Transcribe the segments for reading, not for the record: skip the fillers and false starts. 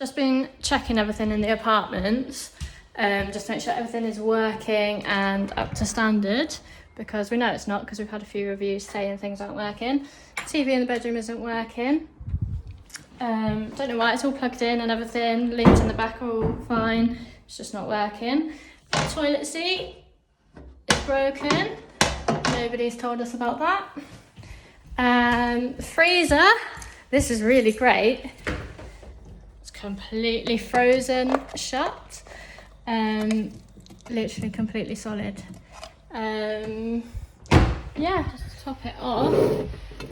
Just been checking everything in the apartments, just to make sure everything is working and up to standard, because we know it's not, because we've had a few reviews saying things aren't working. TV in the bedroom isn't working. Don't know why, it's all plugged in and everything. Leads in the back are all fine, it's just not working. The toilet seat is broken. Nobody's told us about that. Freezer, this is really great. It's completely frozen shut. Literally completely solid. Yeah, just to top it off.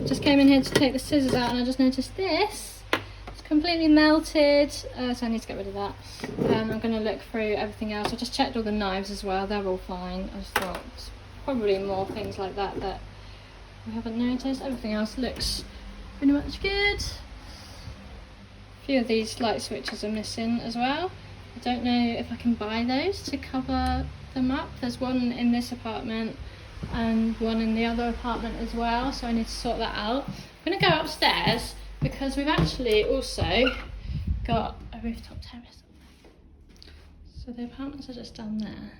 I just came in here to take the scissors out and I just noticed this. It's completely melted, so I need to get rid of that. I'm going to look through everything else. I just checked all the knives as well, they're all fine. I just thought it's probably more things like that that we haven't noticed. Everything else looks pretty much good. A few of these light switches are missing as well. I don't know if I can buy those to cover them up. There's one in this apartment and one in the other apartment as well, so I need to sort that out. I'm going to go upstairs because we've actually also got a rooftop terrace. So the apartments are just down there.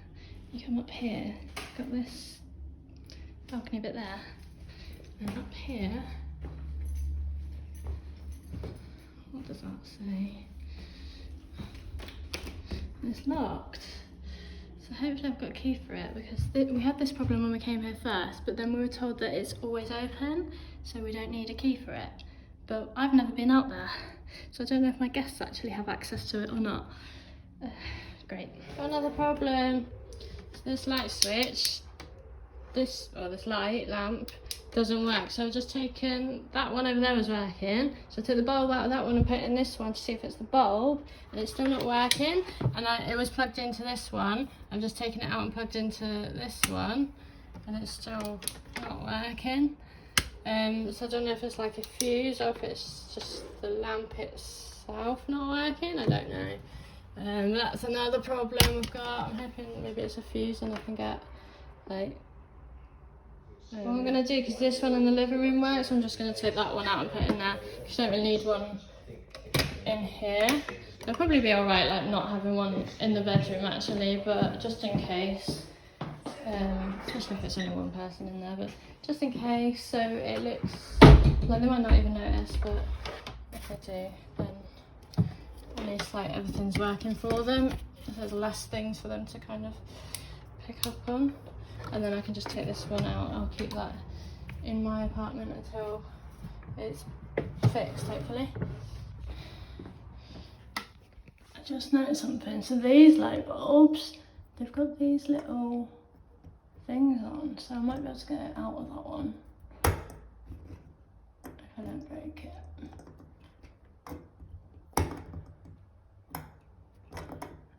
You come up here, you've got this balcony bit there, and up here, what does that say? It's locked. So hopefully I've got a key for it, because we had this problem when we came here first, but then we were told that it's always open, so we don't need a key for it. But I've never been out there, so I don't know if my guests actually have access to it or not. Great. Got another problem. So this light switch, this light lamp doesn't work, so I've just taken that one over there was working, so I took the bulb out of that one and put it in this one to see if it's the bulb, and it's still not working. And it was plugged into this one. I'm just taking it out and plugged into this one, and it's still not working. So I don't know if it's like a fuse or if it's just the lamp itself not working. I don't know. That's another problem we've got. I'm hoping maybe it's a fuse and I can get like. What I'm going to do, because this one in the living room works, I'm just going to take that one out and put it in there, because you don't really need one in here. It'll probably be alright, like not having one in the bedroom actually, but just in case, especially if it's only one person in there, but just in case, so it looks like they might not even notice, but if they do, then at least like everything's working for them. There's less things for them to kind of pick up on. And then I can just take this one out. I'll keep that in my apartment until it's fixed, hopefully. I just noticed something. So these light bulbs, they've got these little things on, so I might be able to get it out of that one if I don't break it.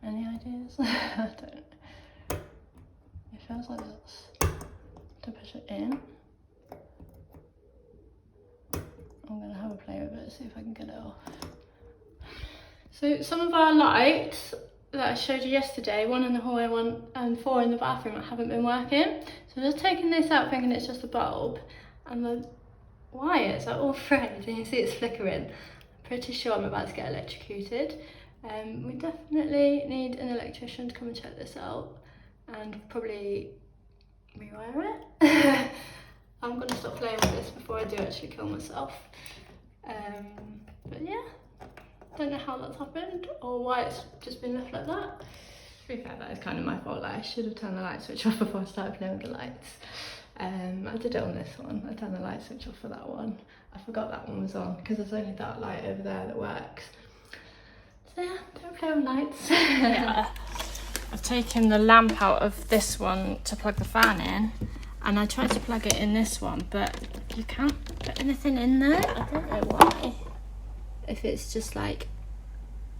Any ideas? I don't. It feels like that's to push it in. I'm going to have a play with it, see if I can get it off. So some of our lights that I showed you yesterday, one in the hallway, one and 4 in the bathroom, haven't been working. So I'm just taking this out thinking it's just a bulb, and the wires are all frayed and you see it's flickering. I'm pretty sure I'm about to get electrocuted. We definitely need an electrician to come and check this out and probably rewire it. I'm going to stop playing with this before I do actually kill myself. But yeah, don't know how that's happened or why it's just been left like that. To be fair, that is kind of my fault. Like, I should have turned the light switch off before I started playing with the lights. I did it on this one. I turned the light switch off for that one. I forgot that one was on because there's only that light over there that works. So yeah, don't play with lights. Yeah. I've taken the lamp out of this one to plug the fan in, and I tried to plug it in this one, but you can't put anything in there. I don't know why. If it's just like,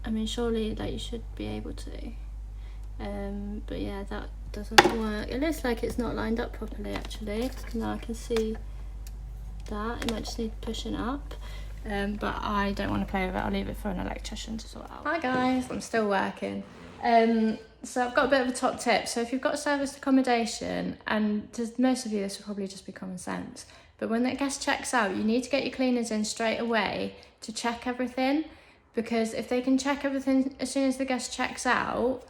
I mean, surely like you should be able to. But yeah, that doesn't work. It looks like it's not lined up properly actually. Now I can see that. It might just need pushing up. But I don't want to play with it. I'll leave it for an electrician to sort out. Hi guys, I'm still working. So I've got a bit of a top tip. So if you've got serviced accommodation, and to most of you this will probably just be common sense, but when that guest checks out, you need to get your cleaners in straight away to check everything, because if they can check everything as soon as the guest checks out,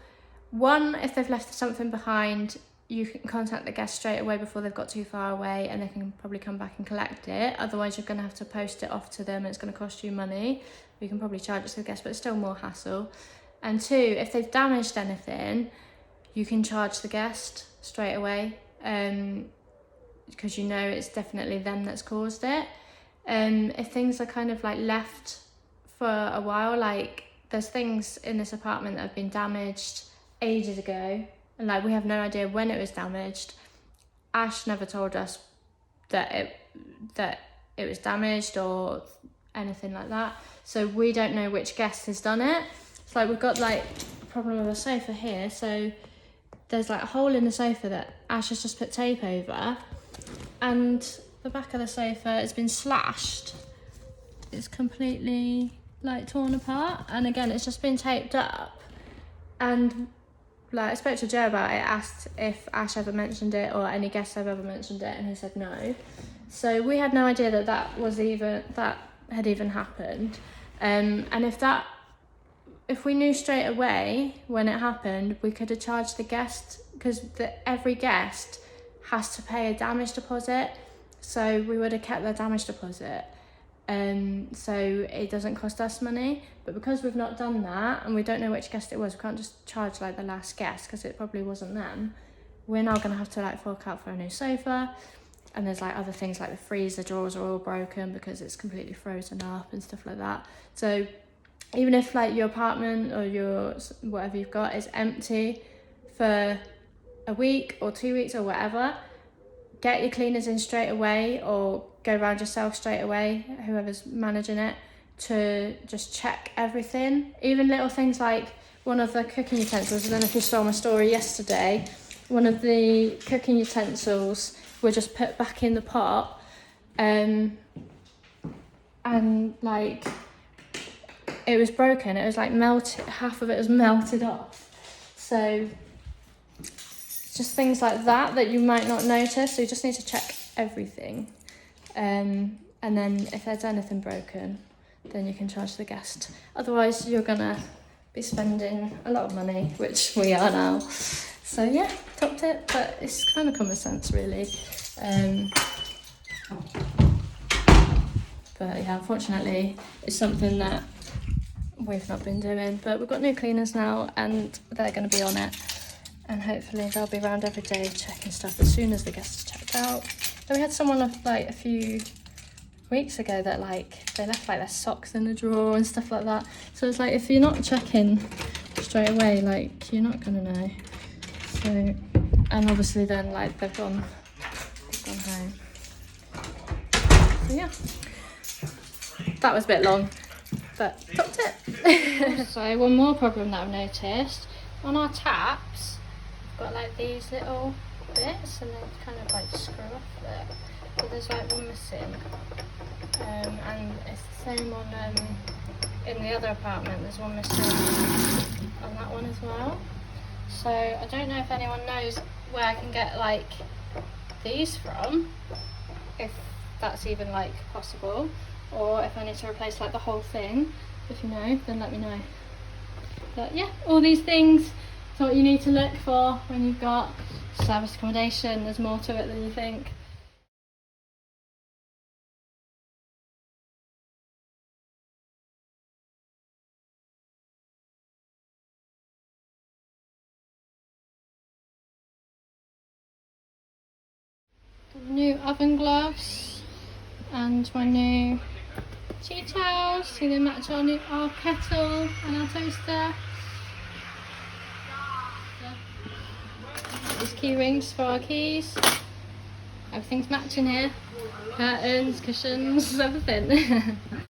one, if they've left something behind, you can contact the guest straight away before they've got too far away, and they can probably come back and collect it. Otherwise, you're going to have to post it off to them, and it's going to cost you money. You can probably charge it to the guest, but it's still more hassle. And two, if they've damaged anything, you can charge the guest straight away, because you know it's definitely them that's caused it. If things are kind of like left for a while, like there's things in this apartment that have been damaged ages ago, and like we have no idea when it was damaged. Ash never told us that it was damaged or anything like that, so we don't know which guest has done it. It's like we've got like a problem with a sofa here, so there's like a hole in the sofa that Ash has just put tape over, and the back of the sofa has been slashed. It's completely like torn apart, and again it's just been taped up. And like I spoke to Joe about it, asked if Ash ever mentioned it or any guests have ever mentioned it, and he said no. So we had no idea that that had even happened. And if we knew straight away when it happened, we could have charged the guest, because every guest has to pay a damage deposit. So we would have kept their damage deposit. So it doesn't cost us money. But because we've not done that, and we don't know which guest it was, we can't just charge like the last guest, because it probably wasn't them. We're now going to have to like fork out for a new sofa. And there's like other things like the freezer drawers are all broken because it's completely frozen up and stuff like that. So even if like your apartment or your whatever you've got is empty for a week or 2 weeks or whatever, get your cleaners in straight away, or go around yourself straight away, whoever's managing it, to just check everything. Even little things like one of the cooking utensils, I don't know if you saw my story yesterday, one of the cooking utensils were just put back in the pot, and like it was broken. It was like melted, half of it was melted off. So just things like that you might not notice. So you just need to check everything, and then if there's anything broken, then you can charge the guest. Otherwise you're gonna be spending a lot of money, which we are now. So yeah, top tip, but it's kind of common sense really. But yeah, unfortunately it's something that we've not been doing, but we've got new cleaners now and they're going to be on it, and hopefully they'll be around every day checking stuff as soon as the guests checked out. And we had someone like a few weeks ago that like they left like their socks in the drawer and stuff like that. So it's like if you're not checking straight away, like you're not gonna know. So, and obviously then like they've gone home. So yeah, that was a bit long, but top tip. So one more problem that I've noticed on our taps, we've got like these little bits and they kind of like screw off there. So there's like one missing, and it's the same on in the other apartment. There's one missing on that one as well. So I don't know if anyone knows where I can get like these from, if that's even like possible, or if I need to replace like the whole thing. If you know, then let me know. But yeah, all these things is what you need to look for when you've got service accommodation. There's more to it than you think. New oven gloves and my new tea towels, so they match our kettle and our toaster. These key rings for our keys. Everything's matching here. Curtains, cushions, everything.